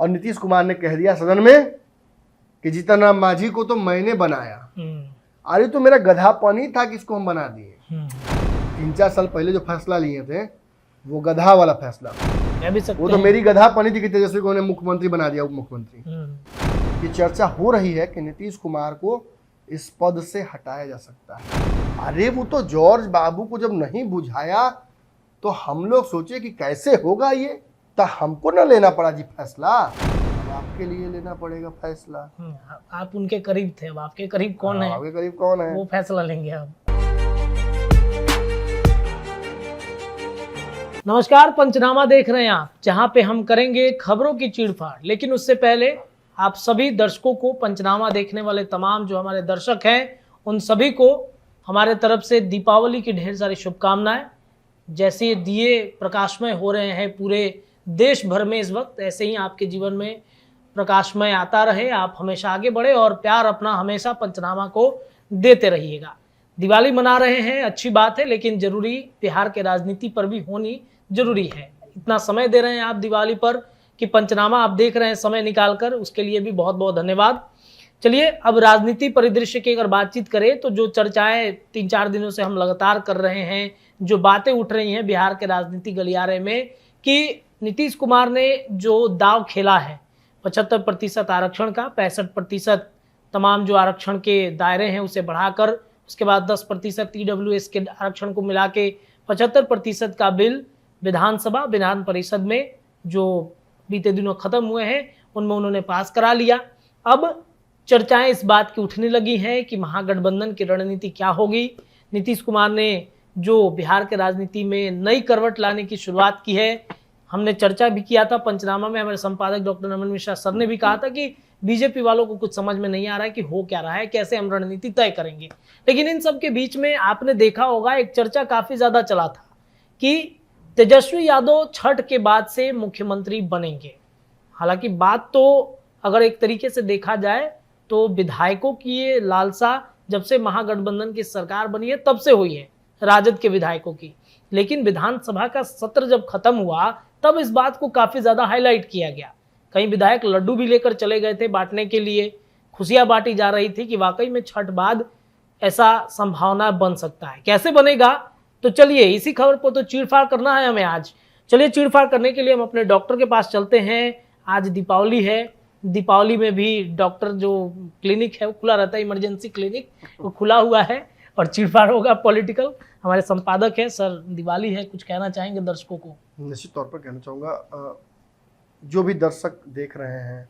और नीतीश कुमार ने कह दिया सदन में कि जीतन राम मांझी को तो मैंने बनाया, अरे तो मेरा गधापन ही था कि इसको हम बना दिए। 3-4 साल पहले जो फैसला लिए थे वो गधा वाला फैसला, वो तो मेरी गधापनी थी कि तेजस्वी को उन्हें मुख्यमंत्री बना दिया, उप मुख्यमंत्री। ये चर्चा हो रही है कि नीतीश कुमार को इस पद से हटाया जा सकता है। अरे वो तो जॉर्ज बाबू को जब नहीं बुझाया तो हम लोग सोचे कि कैसे होगा ये, तो हमको ना लेना पड़ा जी फैसला, आपके लिए लेना पड़ेगा फैसला। आप उनके करीब थे, अब आपके करीब कौन है? आपके करीब कौन है? वो फैसला लेंगे अब। नमस्कार, पंचनामा देख रहे हैं आप, जहां पे हम करेंगे खबरों की चीड़फाड़। लेकिन उससे पहले आप सभी दर्शकों को, पंचनामा देखने वाले तमाम जो हमारे दर्शक हैं, उन सभी को हमारे तरफ से दीपावली की ढेर सारी शुभकामनाएं। जैसे ये दिए प्रकाशमय हो रहे हैं पूरे देश भर में इस वक्त, ऐसे ही आपके जीवन में प्रकाशमय आता रहे। आप हमेशा आगे बढ़े और प्यार अपना हमेशा पंचनामा को देते रहिएगा। दिवाली मना रहे हैं, अच्छी बात है, लेकिन जरूरी बिहार के राजनीति पर भी होनी जरूरी है। इतना समय दे रहे हैं आप दिवाली पर कि पंचनामा आप देख रहे हैं समय निकालकर, उसके लिए भी बहुत बहुत धन्यवाद। चलिए अब राजनीति परिदृश्य की अगर बातचीत करें तो जो चर्चाएं 3-4 दिनों से हम लगातार कर रहे हैं, जो बातें उठ रही हैं बिहार के राजनीति गलियारे में कि नीतीश कुमार ने जो दाव खेला है 75% आरक्षण का, 65% तमाम जो आरक्षण के दायरे हैं उसे बढ़ाकर, उसके बाद 10% ईडब्ल्यूएस के आरक्षण को मिला के 75% का बिल विधान परिषद में जो बीते दिनों खत्म हुए हैं उनमें उन्होंने पास करा लिया। अब चर्चाएं इस बात की उठने लगी हैं कि महागठबंधन की रणनीति क्या होगी। नीतीश कुमार ने जो बिहार के राजनीति में नई करवट लाने की शुरुआत की है, हमने चर्चा भी किया था पंचनामा में। हमारे संपादक डॉक्टर नमन मिश्रा सर ने भी कहा था कि बीजेपी वालों को कुछ समझ में नहीं आ रहा है कि हो क्या रहा है, कैसे हम रणनीति तय करेंगे। लेकिन इन सब के बीच में आपने देखा होगा एक चर्चा काफी ज्यादा चला था कि तेजस्वी यादव छठ के बाद से मुख्यमंत्री बनेंगे। हालांकि बात तो अगर एक तरीके से देखा जाए तो विधायकों की ये लालसा जब से महागठबंधन की सरकार बनी है तब से हुई है, राजद के विधायकों की। लेकिन विधानसभा का सत्र जब खत्म हुआ तब इस बात को काफी ज्यादा हाईलाइट किया गया। कई विधायक लड्डू भी लेकर चले गए थे बांटने के लिए, खुशियां बांटी जा रही थी कि वाकई में छठ बाद ऐसा संभावना बन सकता है। कैसे बनेगा, तो चलिए इसी खबर पर तो चीड़फाड़ करना है हमें आज। चलिए चीड़फाड़ करने के लिए हम अपने डॉक्टर के पास चलते हैं। आज दीपावली है, दीपावली में भी डॉक्टर जो क्लिनिक है वो खुला रहता है, इमरजेंसी क्लिनिक वो खुला हुआ है और चीड़फाड़ होगा पॉलिटिकल। हमारे संपादक है सर, दिवाली है, कुछ कहना चाहेंगे दर्शकों को? निश्चित तौर पर कहना चाहूँगा, जो भी दर्शक देख रहे हैं,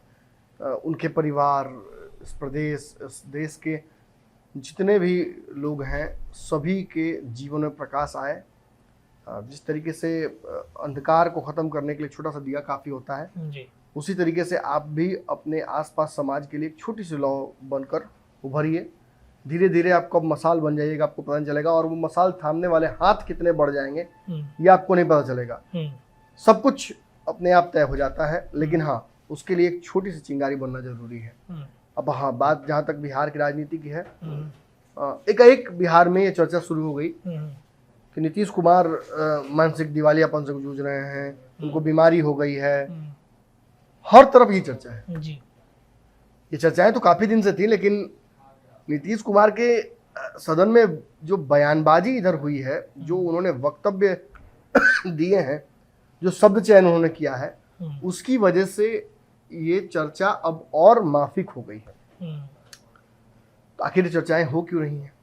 उनके परिवार, इस प्रदेश, इस देश के जितने भी लोग हैं, सभी के जीवन में प्रकाश आए। जिस तरीके से अंधकार को ख़त्म करने के लिए छोटा सा दिया काफ़ी होता है जी, उसी तरीके से आप भी अपने आसपास समाज के लिए एक छोटी सी लौ बनकर उभरिए। धीरे धीरे आप कब मसाल बन जाइएगा आपको पता नहीं चलेगा, और वो मसाल थामने वाले हाथ कितने बढ़ जाएंगे ये आपको नहीं पता चलेगा। सब कुछ अपने आप तय हो जाता है, लेकिन हाँ उसके लिए एक छोटी सी चिंगारी बनना जरूरी है। अब हाँ, बात जहाँ तक बिहार की राजनीति की है, एक बिहार में ये चर्चा शुरू हो गई कि नीतीश कुमार मानसिक दिवालियापन से जूझ रहे हैं, उनको बीमारी हो गई है। हर तरफ ये चर्चा है जी। ये चर्चाएं तो काफी दिन से थी, लेकिन नीतीश कुमार के सदन में जो बयानबाजी इधर हुई है, जो उन्होंने वक्तव्य दिए हैं, जो शब्द चयन उन्होंने किया है, उसकी वजह से ये चर्चा अब और माफिक हो गई है। तो आखिर ये चर्चाएं हो क्यों रही हैं?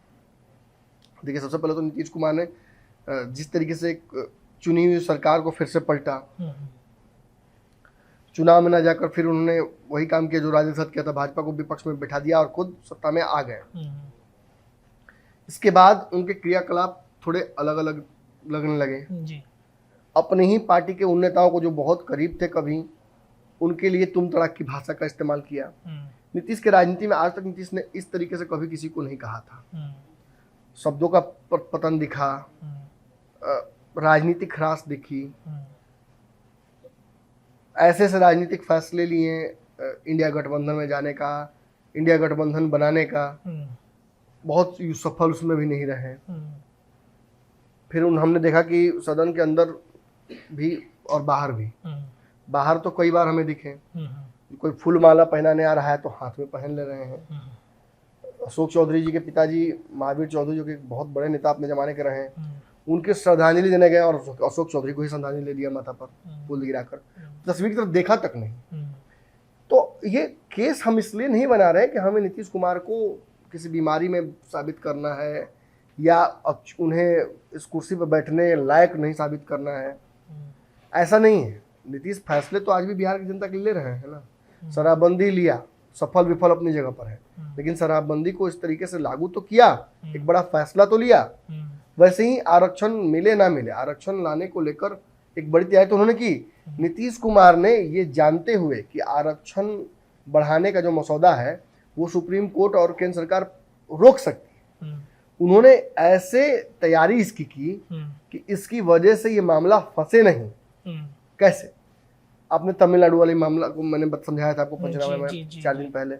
देखिए, सबसे पहले तो नीतीश कुमार ने जिस तरीके से चुनी हुई सरकार को फिर से पलटा, चुनाव में ना जाकर फिर उन्होंने वही काम किया जो राजद साथ किया था, भाजपा को विपक्ष में बिठा दिया और खुद सत्ता में आ गए। इसके बाद उनके क्रियाकलाप थोड़े अलग अलग लगने लगे जी। अपने ही पार्टी के उन नेताओं को जो बहुत करीब थे, कभी उनके लिए तुम तड़ाक की भाषा का इस्तेमाल किया। नीतीश के राजनीति में आज तक नीतीश ने इस तरीके से कभी किसी को नहीं कहा था। शब्दों का पतन दिखा, राजनीतिक ह्रास दिखी, ऐसे राजनीतिक फैसले लिए इंडिया गठबंधन में जाने का, इंडिया गठबंधन बनाने का, बहुत सफल उसमें भी नहीं रहे। फिर हमने देखा कि सदन के अंदर भी और बाहर भी बाहर तो कई बार हमें दिखे, कोई फूल माला पहनाने आ रहा है तो हाथ में पहन ले रहे हैं। अशोक चौधरी जी के पिताजी महावीर चौधरी जो कि बहुत बड़े नेता अपने जमाने के रहे हैं, उनके श्रद्धांजलि देने गए और अशोक चौधरी को ही श्रद्धांजलि ले लिया माथा पर फूल गिराकर, तस्वीर की तरफ देखा तक नहीं। तो ये केस हम इसलिए नहीं बना रहे कि हमें नीतीश कुमार को किसी बीमारी में साबित करना है या उन्हें इस कुर्सी पर बैठने लायक नहीं साबित करना है, ऐसा नहीं है। नीतीश फैसले तो आज भी बिहार की जनता के लिए ले रहे हैं ना। शराबबंदी लिया, सफल विफल अपनी जगह पर है, लेकिन शराबबंदी को इस तरीके से लागू तो किया, एक बड़ा फैसला तो लिया। वैसे ही आरक्षण मिले ना मिले, आरक्षण लाने को लेकर एक बड़ी तैयारी तो उन्होंने की। नीतीश कुमार ने ये जानते हुए कि आरक्षण बढ़ाने का जो मसौदा है वो सुप्रीम कोर्ट और केंद्र सरकार रोक सकती है, उन्होंने ऐसे तैयारी इसकी की कि इसकी वजह से ये मामला फंसे नहीं। कैसे? आपने तमिलनाडु वाले मामला को मैंने समझाया था आपको पंचनामे में 4 दिन पहले।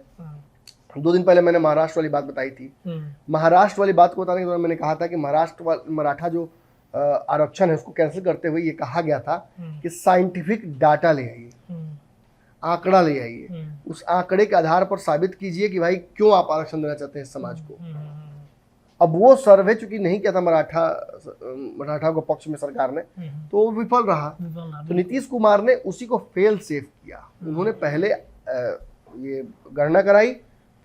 2 दिन पहले मैंने महाराष्ट्र वाली बात बताई थी। महाराष्ट्र वाली बात को बताने के दौरान मैंने कहा था कि मराठा जो आरक्षण है उसको कैंसिल करते हुए ये कहा गया था कि साइंटिफिक डाटा ले आइए, आंकड़ा ले आइए, उस आंकड़े के आधार पर साबित कीजिए कि भाई क्यों आप आरक्षण देना चाहते हैं समाज को। अब वो सर्वे चूंकि नहीं किया था मराठा को पक्ष में सरकार ने, तो वो विफल रहा। तो नीतीश कुमार ने उसी को फेल सेफ किया। उन्होंने पहले ये गणना कराई,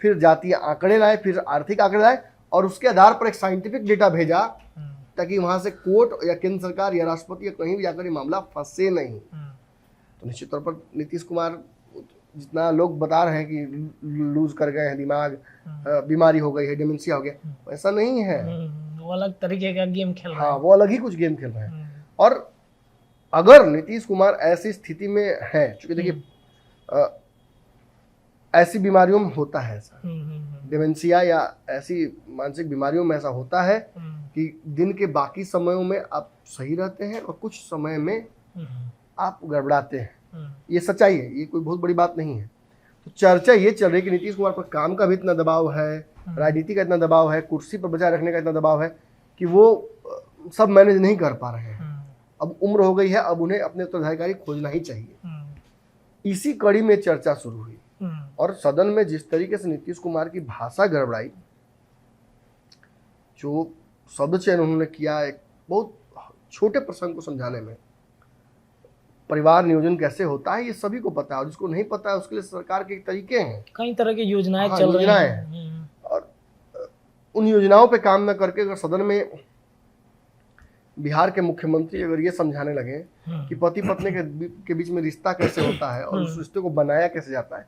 फिर जातीय आंकड़े लाए, फिर आर्थिक आंकड़े लाए और उसके आधार पर एक साइंटिफिक डेटा भेजा ताकि वहां से कोर्ट या केंद्र सरकार या राष्ट्रपति या कहीं भी जाकर ये मामला फंसे नहीं। तो निश्चित तौर पर नीतीश कुमार, जितना लोग बता रहे हैं कि लूज कर गए हैं दिमाग, बीमारी हो गई है, डिमेंशिया हो गया, ऐसा नहीं है। वो अलग तरीके का गेम खेल रहे हैं। हाँ, वो अलग ही कुछ गेम खेल रहे हैं। और अगर नीतीश कुमार ऐसी स्थिति में है, क्योंकि देखिए ऐसी बीमारियों में होता है ऐसा, डिमेंशिया या ऐसी मानसिक बीमारियों में ऐसा होता है कि दिन के बाकी समयों में आप सही रहते हैं और कुछ समय में आप गड़बड़ाते हैं। ये सच्चाई है, ये कोई बहुत बड़ी बात नहीं है। तो चर्चा ये चल रही है कि नीतीश कुमार पर काम का भी इतना दबाव है, राजनीति का इतना दबाव है, कुर्सी पर बचाए रखने का इतना दबाव है कि वो सब मैनेज नहीं कर पा रहे हैं। अब उम्र हो गई है, अब उन्हें अपने उत्तराधिकारी खोजना ही चाहिए। इसी कड़ी में चर्चा शुरू हुई और सदन में जिस तरीके से नीतीश कुमार की भाषा गड़बड़ाई, जो शब्द चयन उन्होंने किया एक बहुत छोटे प्रसंग को समझाने में, परिवार नियोजन कैसे होता है ये सभी को पता है, और जिसको नहीं पता है उसके लिए सरकार के तरीके हैं, कई तरह की योजनाएं चल रही हैं। और उन योजनाओं पे काम न करके अगर सदन में बिहार के मुख्यमंत्री अगर ये समझाने लगे कि पति पत्नी के बीच में रिश्ता कैसे होता है और उस रिश्ते को बनाया कैसे जाता है,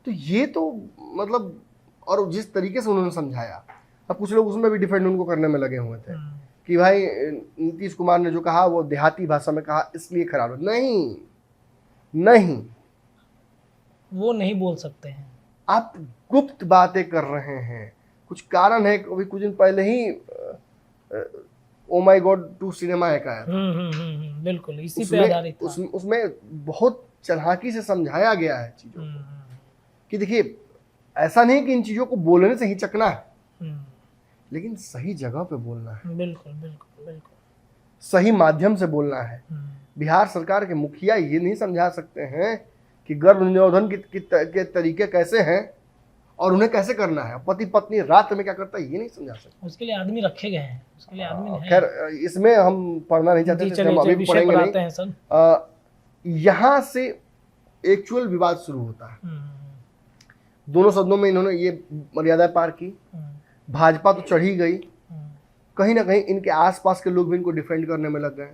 तो ये तो मतलब, और जिस तरीके से उन्होंने समझाया, अब कुछ लोग उसमें भी डिफेंड उनको करने में लगे हुए थे कि भाई नीतीश कुमार ने जो कहा वो देहाती भाषा में कहा इसलिए खराब है। नहीं, वो नहीं बोल सकते हैं। आप गुप्त बातें कर रहे हैं, कुछ कारण है। अभी कुछ दिन पहले ही ओ माय गॉड 2 सिनेमा एक आया, बिल्कुल इसी पे आधारित था। उसमें बहुत चालाकी से समझाया गया है चीजों को कि देखिए ऐसा नहीं कि इन चीजों को बोलने से ही चकना है, लेकिन सही जगह पे बोलना है, बिल्कुल, सही माध्यम से बोलना है। बिहार सरकार के मुखिया ये नहीं समझा सकते हैं कि गर्भ निरोधन के तरीके कैसे हैं और उन्हें कैसे करना है, पति पत्नी रात में क्या करता है ये नहीं समझा सकते। उसके लिए आदमी रखे गए हैं, उसके लिए आदमी हैं। खैर इसमें हम पढ़ना नहीं चाहते, हम अभी पढ़ेंगे नहीं। यहाँ से एक्चुअल विवाद शुरू होता है। दोनों सदनों में इन्होंने ये मर्यादा पार की, भाजपा तो चढ़ी गई, कहीं ना कहीं इनके आसपास के लोग भी इनको डिफेंड करने में लग गए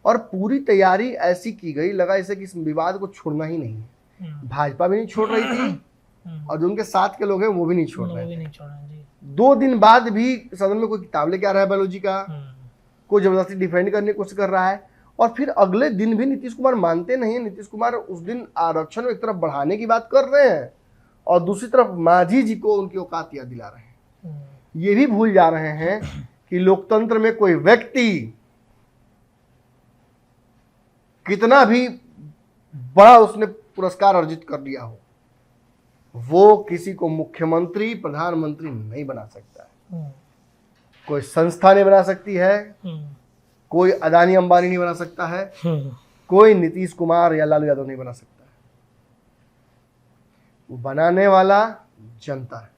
और पूरी तैयारी ऐसी की गई, लगा इसे कि इस विवाद को छोड़ना ही नहीं है। भाजपा भी नहीं छोड़ रही थी और जो उनके साथ के लोग हैं वो भी नहीं छोड़ रहे थे। 2 दिन बाद भी सदन में कोई किताब लेके आ रहा है बायोलॉजी का, कोई जबरदस्ती डिफेंड करने की कोशिश कर रहा है, और फिर अगले दिन भी नीतीश कुमार मानते नहीं है। नीतीश कुमार उस दिन आरक्षण एक तरफ बढ़ाने की बात कर रहे हैं और दूसरी तरफ मांझी जी को उनकी औकात याद दिला रहे हैं। ये भी भूल जा रहे हैं कि लोकतंत्र में कोई व्यक्ति कितना भी बड़ा उसने पुरस्कार अर्जित कर लिया हो, वो किसी को मुख्यमंत्री प्रधानमंत्री नहीं बना सकता है। कोई संस्था नहीं बना सकती है, कोई अदानी अंबानी नहीं बना सकता है, कोई नीतीश कुमार या लालू यादव नहीं बना सकता है। वो बनाने वाला जनता है।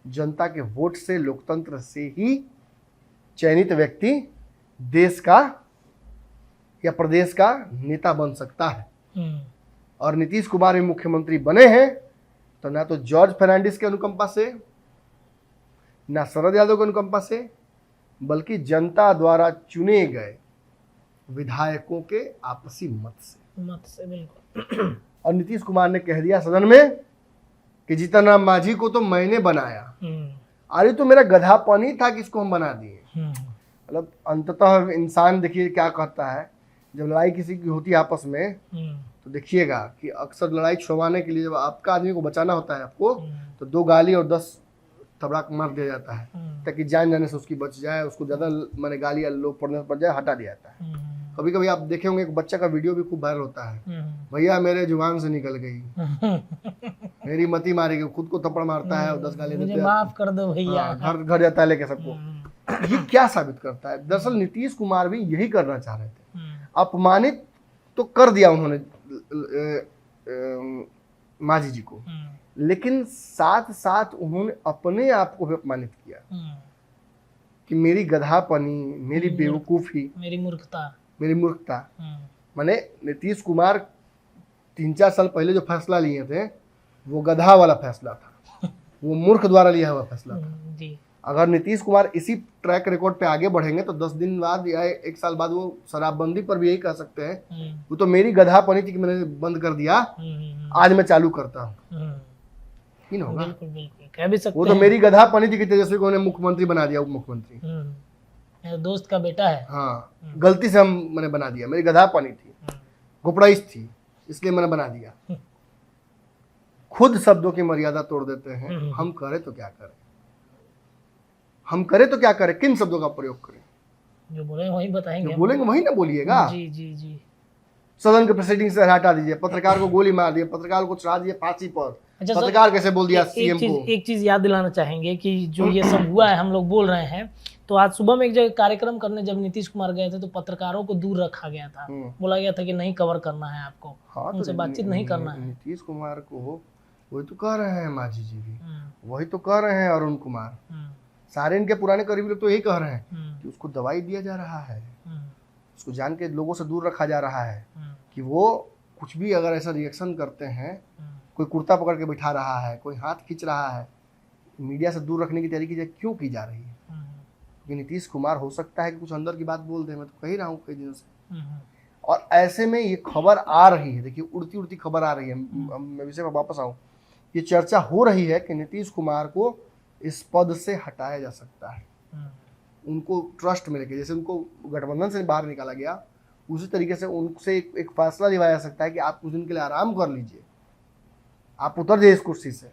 जनता के वोट से, लोकतंत्र से ही चयनित व्यक्ति देश का या प्रदेश का नेता बन सकता है। और नीतीश कुमार भी मुख्यमंत्री बने हैं तो ना तो जॉर्ज फर्नांडिस के अनुकंपा से, ना शरद यादव के अनुकंपा से, बल्कि जनता द्वारा चुने गए विधायकों के आपसी मत से बिल्कुल। और नीतीश कुमार ने कह दिया सदन में कि जीतन राम मांझी को तो मैंने बनाया, अरे तो मेरा गधापन ही था कि इसको हम बना दिए। मतलब अंततः इंसान देखिए क्या कहता है, जब लड़ाई किसी की होती है आपस में तो देखिएगा कि अक्सर लड़ाई छुड़वाने के लिए जब आपका आदमी को बचाना होता है आपको, तो 2 गाली और 10 तबड़ाक मार दिया जाता है ताकि जान जाने से उसकी बच जाए, उसको ज़्यादा मैंने गाली या लोग पड़ने पड़ जाए, हटा दिया जाता है। कभी कभी आप देखे होंगे एक बच्चा का वीडियो भी खूब वायरल होता है, भैया मेरे जुबान से निकल गई, मेरी मती मारी गई, खुद को थप्पड़ मारता है और 10 गाली देते हैं, माफ कर दो भैया। घर घर जाता है लेके सबको। ये क्या साबित करता है? दरअसल नीतीश कुमार भी यही करना चाह रहे थे। अपमानित तो कर दिया उन्होंने मांझी जी को, लेकिन साथ साथ उन्होंने अपने आप को भी अपमानित किया कि मेरी गधापनी, मेरी बेवकूफ़ी, मेरी मूर्खता। माने नीतीश कुमार 3-4 साल पहले जो फैसला लिए थे वो गधा वाला फैसला था, वो मूर्ख द्वारा लिया हुआ फैसला था। अगर नीतीश कुमार इसी ट्रैक रिकॉर्ड पे आगे बढ़ेंगे तो 10 दिन बाद या 1 साल बाद वो शराबबंदी पर भी यही कह सकते हैं, वो तो मेरी गधापनी थी कि मैंने बंद कर दिया, आज मैं चालू करता हूँ। ही ना होगा? बिल्कुल कह भी सकते वो तो मेरी गधापनी थी कि तेजस्वी को मुख्यमंत्री बना दिया, उप मुख्यमंत्री, मेरे दोस्त का बेटा है। हाँ, गलती से मैंने बना दिया, मेरी गधापनी थी, गुपड़ाइश थी, इसलिए मैंने बना दिया। खुद शब्दों की मर्यादा तोड़ देते हैं। हम करें तो क्या करें, हम करें तो क्या करें, किन शब्दों का प्रयोग करें? जो बोलेंगे वही बताएंगे, जो बोलेंगे वही ना बोलिएगा। जी जी जी। सदन के प्रेसिडिंग से हटा दीजिए, पत्रकार को गोली मार दिए, पत्रकार को चढ़ा दिए फांसी पर। अच्छा, पत्रकार कैसे बोल दिया सीएम को? एक चीज याद दिलाना चाहेंगे कि जो ये सब हुआ है, हम लोग बोल रहे हैं, तो आज सुबह में एक जगह कार्यक्रम करने जब नीतीश कुमार गए थे तो पत्रकारों को दूर रखा गया था, बोला गया था कि नहीं कवर करना है आपको, हाँ, उनसे बातचीत नहीं करना है। नीतीश कुमार को वही तो कह रहे हैं मांझी जी भी, वही तो कह रहे हैं अरुण कुमार, सारे इनके पुराने करीबी लोग तो यही कह रहे हैं कि उसको दवाई दिया जा रहा है, उसको जान के लोगों से दूर रखा जा रहा है कि वो कुछ भी अगर ऐसा रिएक्शन करते हैं, कोई कुर्ता पकड़ के बिठा रहा है, कोई हाथ खींच रहा है, मीडिया से दूर रखने की तैयारी क्यों की जा रही है? क्योंकि नीतीश कुमार हो सकता है कि कुछ अंदर की बात बोल दे, मैं तो कह ही रहा हूँ कई दिनों से। और ऐसे में ये खबर आ रही है, देखिए उड़ती उड़ती खबर आ रही है, मैं विषय पर वापस आऊँ, ये चर्चा हो रही है कि नीतीश कुमार को इस पद से हटाया जा सकता है, उनको ट्रस्ट में लेके, जैसे उनको गठबंधन से बाहर निकाला गया, उसी तरीके से उनसे एक फैसला लिया जा सकता है कि आप कुछ दिन के लिए आराम कर लीजिए, आप उतर जाइए इस कुर्सी से।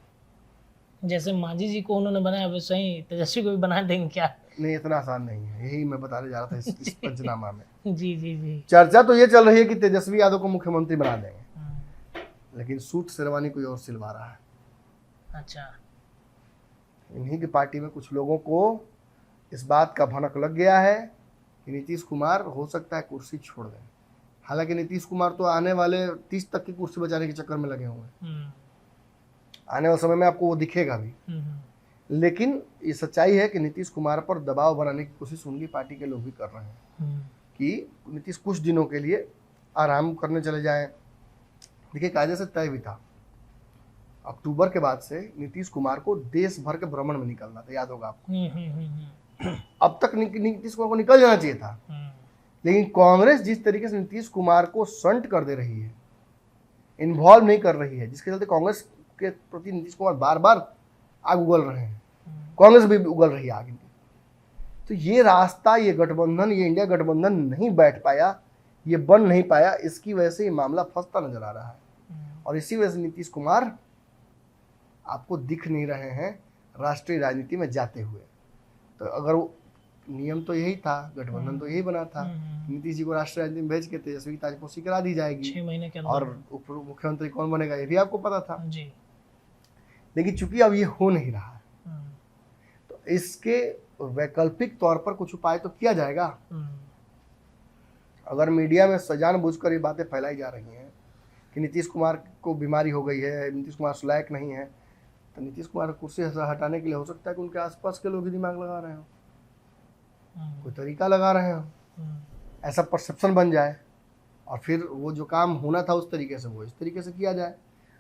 जैसे मांझी जी को उन्होंने बनाया वैसे ही तेजस्वी को भी बना देंगे क्या? नहीं, इतना आसान नहीं है, यही मैं बताने जा रहा था इस पंचनामा में। जी जी जी। चर्चा तो ये चल रही है कि तेजस्वी यादव को मुख्यमंत्री बना देंगे, लेकिन सूट शेरवानी कोई और सिलवा रहा है। अच्छा। इन्हीं की पार्टी में कुछ लोगों को इस बात का भनक लग गया है कि नीतीश कुमार हो सकता है कुर्सी छोड़ दें। हालांकि नीतीश कुमार तो आने वाले 30 तक की कुर्सी बचाने के चक्कर में लगे हुए हैं, आने वाले समय में आपको वो दिखेगा भी। लेकिन ये सच्चाई है कि नीतीश कुमार पर दबाव बनाने की कोशिश उनकी पार्टी के लोग भी कर रहे हैं कि नीतीश कुछ दिनों के लिए आराम करने चले जाएं। देखिए कायदे से तय भी था, अक्टूबर के बाद से नीतीश कुमार को देश भर के भ्रमण में निकलना था, याद होगा आपको। अब तक नीतीश कुमार को निकल जाना चाहिए था, लेकिन कांग्रेस जिस तरीके से नीतीश कुमार को संट कर दे रही है, इन्वॉल्व नहीं कर रही है, जिसके चलते कांग्रेस के प्रति नीतीश कुमार बार बार आग उगल रहे हैं, कांग्रेस भी उगल रही है आग इनकी। तो ये रास्ता, ये गठबंधन, ये इंडिया गठबंधन नहीं बैठ पाया, ये बन नहीं पाया, इसकी वजह से ये मामला फंसता नजर आ रहा है। और इसी वजह से नीतीश कुमार आपको दिख नहीं रहे हैं राष्ट्रीय राजनीति में जाते हुए। तो अगर नियम तो यही था, गठबंधन तो यही बना था, नीतीश जी को राष्ट्रीय राजनीति में भेज के तेजस्वी की ताजपोशी करा दी जाएगी, 6 महीने के अंदर, और उप मुख्यमंत्री कौन बनेगा ये भी आपको पता था जी। लेकिन चूंकि अब ये हो नहीं रहा है, तो इसके वैकल्पिक तौर पर कुछ उपाय तो किया जाएगा। अगर मीडिया में जानबूझकर ये बातें फैलाई जा रही हैं कि नीतीश कुमार को बीमारी हो गई है, नीतीश कुमार लायक नहीं है, तो नीतीश कुमार को कुर्सी से हटाने के लिए हो सकता है कि उनके आसपास के लोग ही दिमाग लगा रहे हो, कोई तरीका लगा रहे हो, ऐसा परसेप्शन बन जाए और फिर वो जो काम होना था उस तरीके से वो इस तरीके से किया जाए।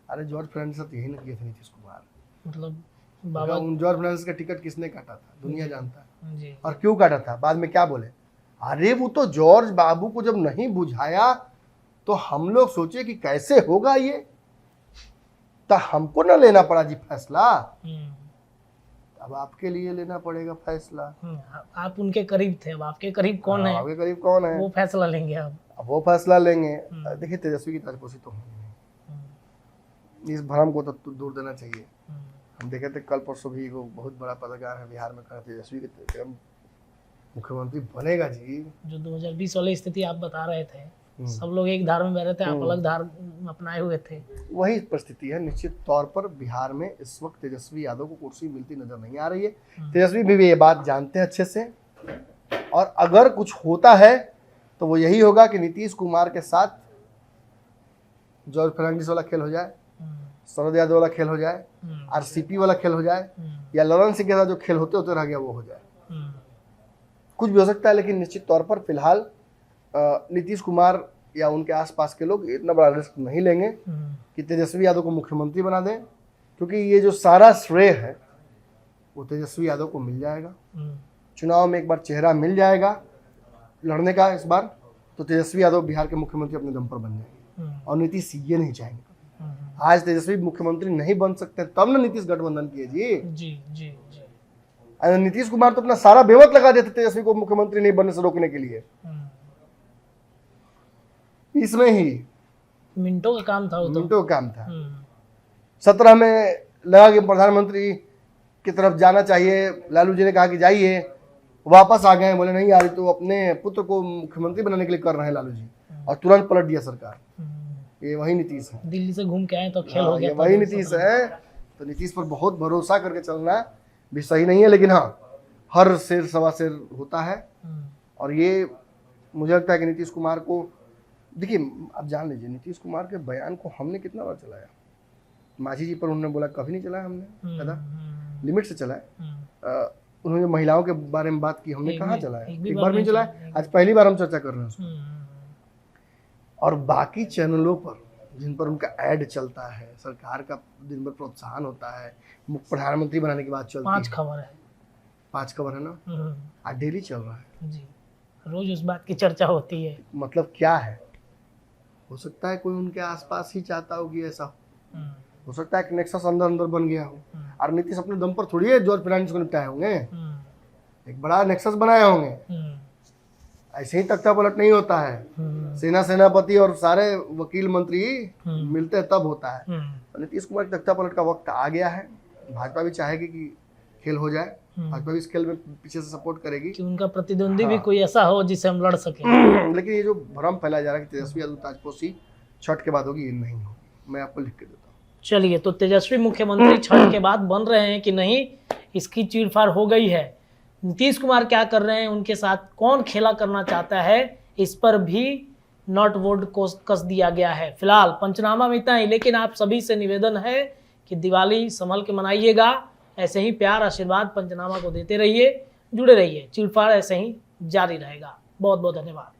अरे जॉर्ज फर्नांडिस साथ यही ना किए थे नीतीश कुमार। मतलब बाबा उन जॉर्ज फर्नांडिस का टिकट किसने काटा था, दुनिया जानता है। जी और क्यों काटा था, बाद में क्या बोले, अरे वो तो जॉर्ज बाबू को जब नहीं बुझाया तो हम लोग सोचे कि कैसे होगा ये, तो हमको ना लेना पड़ा जी फैसला, अब आपके लिए लेना पड़ेगा फैसला। आप उनके करीब थे, अब आपके करीब कौन है, आपके करीब कौन है, वो फैसला लेंगे अब वो फैसला लेंगे। देखिए तेजस्वी की ताजपोशी तो होनी, इस भ्रम को तो दूर देना चाहिए। हम देखे थे कल परसों भी वो बहुत बड़ा पत्रकार है बिहार में, तेजस्वी के मुख्यमंत्री बनेगा जी। जो 2020 वाली स्थिति आप बता रहे थे, सब लोग एक धार में बह रहे थे, आप अलग धार अपनाए हुए थे, वही परिस्थिति है। निश्चित तौर पर बिहार में इस वक्त तेजस्वी यादव को कुर्सी मिलती नजर नहीं आ रही है। तेजस्वी भी ये बात जानते हैं अच्छे से, और अगर कुछ होता है तो वो यही होगा कि नीतीश कुमार के साथ जॉर्ज फर्नांडिस वाला खेल हो जाए, शरद यादव वाला खेल हो जाए, आरसीपी वाला खेल हो जाए, या ललन सिंह के साथ जो खेल होते होते रह गया वो हो जाए, कुछ भी हो सकता है। लेकिन निश्चित तौर पर फिलहाल नीतीश कुमार या उनके आसपास के लोग इतना बड़ा रिस्क नहीं लेंगे कि तेजस्वी यादव को मुख्यमंत्री बना दें, क्योंकि ये जो सारा श्रेय है वो तेजस्वी यादव को मिल जाएगा। चुनाव में एक बार चेहरा मिल जाएगा लड़ने का इस बार, तो तेजस्वी यादव बिहार के मुख्यमंत्री अपने दम पर बन जाएंगे, और नीतीश ये नहीं चाहेंगे। आज तेजस्वी मुख्यमंत्री नहीं बन सकते तब ना नीतीश गठबंधन किए जी। जी। नीतीश कुमार तो अपना सारा बेवत लगा देते तेजस्वी को मुख्यमंत्री नहीं बनने से रोकने के लिए। इसमें ही मिनटों का काम था, वो तो मिनटों का काम था। 17 में लगा कि प्रधानमंत्री की तरफ जाना चाहिए, लालू जी ने कहा कि जाइए, वापस आ गए, बोले नहीं यार तो अपने पुत्र को मुख्यमंत्री बनाने के लिए कर रहे हैं लालू जी, और तुरंत पलट दिया सरकार। ये वही नीतीश है, दिल्ली से घूम के आए तो खेल हो गया। ये वही नीतीश है। तो नीतीश पर बहुत भरोसा करके चलना भी सही नहीं है, लेकिन हाँ हर शेर सवा शेर होता है। और ये मुझे लगता है कि नीतीश कुमार को, देखिए आप जान लीजिए नीतीश कुमार के बयान को हमने कितना बार चलाया, मांझी जी पर उन्होंने बोला कभी नहीं चलाया हमने, कदा लिमिट से चलाया। उन्होंने महिलाओं के बारे में बात की, हमने कहाँ चलाया, एक बार भी चलाया, आज पहली बार हम चर्चा कर रहे हैं उसमें। और बाकी चैनलों पर जिन पर उनका ऐड चलता है, सरकार का दिन भर प्रोत्साहन होता है, प्रधानमंत्री बनाने की बात चलती है, 5 खबर है ना, आज डेली चल रहा है जी, रोज उस बात की चर्चा होती है। मतलब क्या है, हो सकता है कोई उनके आसपास ही चाहता होगी ऐसा, हो सकता है कि नेक्सस अंदर अंदर बन गया हो, और नीतीश अपने दम पर थोड़ी है जॉर्ज फर्नांडिस को निपटाए होंगे, एक बड़ा नेक्सस बनाए होंगे। ऐसे ही तख्ता पलट नहीं होता है, सेनापति और सारे वकील मंत्री मिलते हैं तब होता है। नीतीश कुमार के तख्ता पलट का वक्त आ गया है। भाजपा भी चाहेगी कि खेल हो जाए, भाजपा भी इस खेल में पीछे से सपोर्ट करेगी कि उनका प्रतिद्वंदी भी कोई ऐसा हो जिससे हम लड़ सके। लेकिन ये जो भ्रम फैलाया जा रहा है कि तेजस्वी यादव ताजपोशी छठ के बाद होगी, ये नहीं होगी, मैं आपको लिख के देता हूँ। चलिए, तो तेजस्वी मुख्यमंत्री छठ के बाद बन रहे हैं कि नहीं, इसकी चीरफाड़ हो गई है। नीतीश कुमार क्या कर रहे हैं, उनके साथ कौन खेला करना चाहता है, इस पर भी नॉट वोट को कस दिया गया है। फिलहाल पंचनामा में इतना ही, लेकिन आप सभी से निवेदन है कि दिवाली संभल के मनाइएगा, ऐसे ही प्यार आशीर्वाद पंचनामा को देते रहिए, जुड़े रहिए, चीरफाड़ ऐसे ही जारी रहेगा। बहुत बहुत धन्यवाद।